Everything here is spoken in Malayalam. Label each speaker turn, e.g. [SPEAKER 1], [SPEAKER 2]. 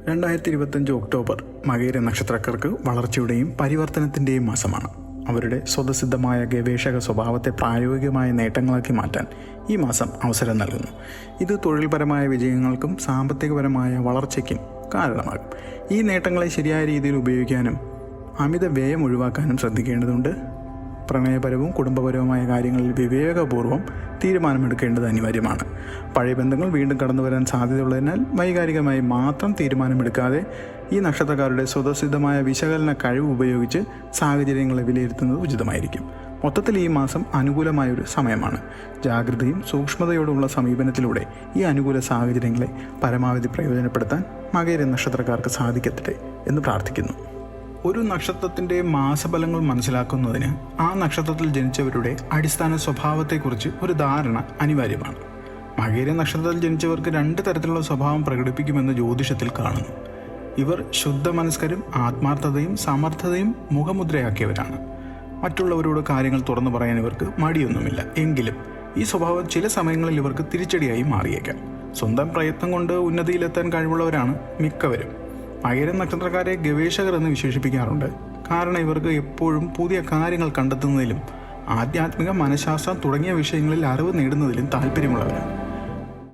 [SPEAKER 1] 2025 ഒക്ടോബർ മകയിര നക്ഷത്രക്കാർക്ക് വളർച്ചയുടെയും പരിവർത്തനത്തിൻ്റെയും മാസമാണ്. അവരുടെ സ്വതസിദ്ധമായ ഗവേഷക സ്വഭാവത്തെ പ്രായോഗികമായ നേട്ടങ്ങളാക്കി മാറ്റാൻ ഈ മാസം അവസരം നൽകുന്നു. ഇത് തൊഴിൽപരമായ വിജയങ്ങൾക്കും സാമ്പത്തികപരമായ വളർച്ചയ്ക്കും കാരണമാകും. ഈ നേട്ടങ്ങളെ ശരിയായ രീതിയിൽ ഉപയോഗിക്കാനും അമിത വ്യയം ഒഴിവാക്കാനും ശ്രദ്ധിക്കേണ്ടതുണ്ട്. പ്രണയപരവും കുടുംബപരവുമായ കാര്യങ്ങളിൽ വിവേകപൂർവ്വം തീരുമാനമെടുക്കേണ്ടത് അനിവാര്യമാണ്. പഴയ ബന്ധങ്ങൾ വീണ്ടും കടന്നു വരാൻ സാധ്യതയുള്ളതിനാൽ വൈകാരികമായി മാത്രം തീരുമാനമെടുക്കാതെ ഈ നക്ഷത്രക്കാരുടെ സ്വതസിദ്ധമായ വിശകലന കഴിവ് ഉപയോഗിച്ച് സാഹചര്യങ്ങളെ വിലയിരുത്തുന്നത് ഉചിതമായിരിക്കും. മൊത്തത്തിൽ ഈ മാസം അനുകൂലമായൊരു സമയമാണ്. ജാഗ്രതയും സൂക്ഷ്മതയോടുള്ള സമീപനത്തിലൂടെ ഈ അനുകൂല സാഹചര്യങ്ങളെ പരമാവധി പ്രയോജനപ്പെടുത്താൻ മകയിര നക്ഷത്രക്കാർക്ക് സാധിക്കട്ടെ എന്ന് പ്രാർത്ഥിക്കുന്നു. ഒരു നക്ഷത്രത്തിൻ്റെ മാസഫലങ്ങൾ മനസ്സിലാക്കുന്നതിന് ആ നക്ഷത്രത്തിൽ ജനിച്ചവരുടെ അടിസ്ഥാന സ്വഭാവത്തെക്കുറിച്ച് ഒരു ധാരണ അനിവാര്യമാണ്. മകയിര നക്ഷത്രത്തിൽ ജനിച്ചവർക്ക് 2 തരത്തിലുള്ള സ്വഭാവം പ്രകടിപ്പിക്കുമെന്ന് ജ്യോതിഷത്തിൽ കാണുന്നു. ഇവർ ശുദ്ധമനസ്കരും ആത്മാർത്ഥതയും സമർത്ഥതയും മുഖമുദ്രയാക്കിയവരാണ്. മറ്റുള്ളവരോട് കാര്യങ്ങൾ തുറന്നു പറയാൻ ഇവർക്ക് മടിയൊന്നുമില്ല. എങ്കിലും ഈ സ്വഭാവം ചില സമയങ്ങളിൽ ഇവർക്ക് തിരിച്ചടിയായി മാറിയേക്കാം. സ്വന്തം പ്രയത്നം കൊണ്ട് ഉന്നതിയിലെത്താൻ കഴിവുള്ളവരാണ് മിക്കവരും. മകയിര നക്ഷത്രക്കാരെ ഗവേഷകർ എന്ന് വിശേഷിപ്പിക്കാറുണ്ട്. കാരണം ഇവർക്ക് എപ്പോഴും പുതിയ കാര്യങ്ങൾ കണ്ടെത്തുന്നതിലും ആധ്യാത്മിക മനഃശാസ്ത്രം തുടങ്ങിയ വിഷയങ്ങളിൽ അറിവ് നേടുന്നതിലും താല്പര്യമുള്ളവരാണ്.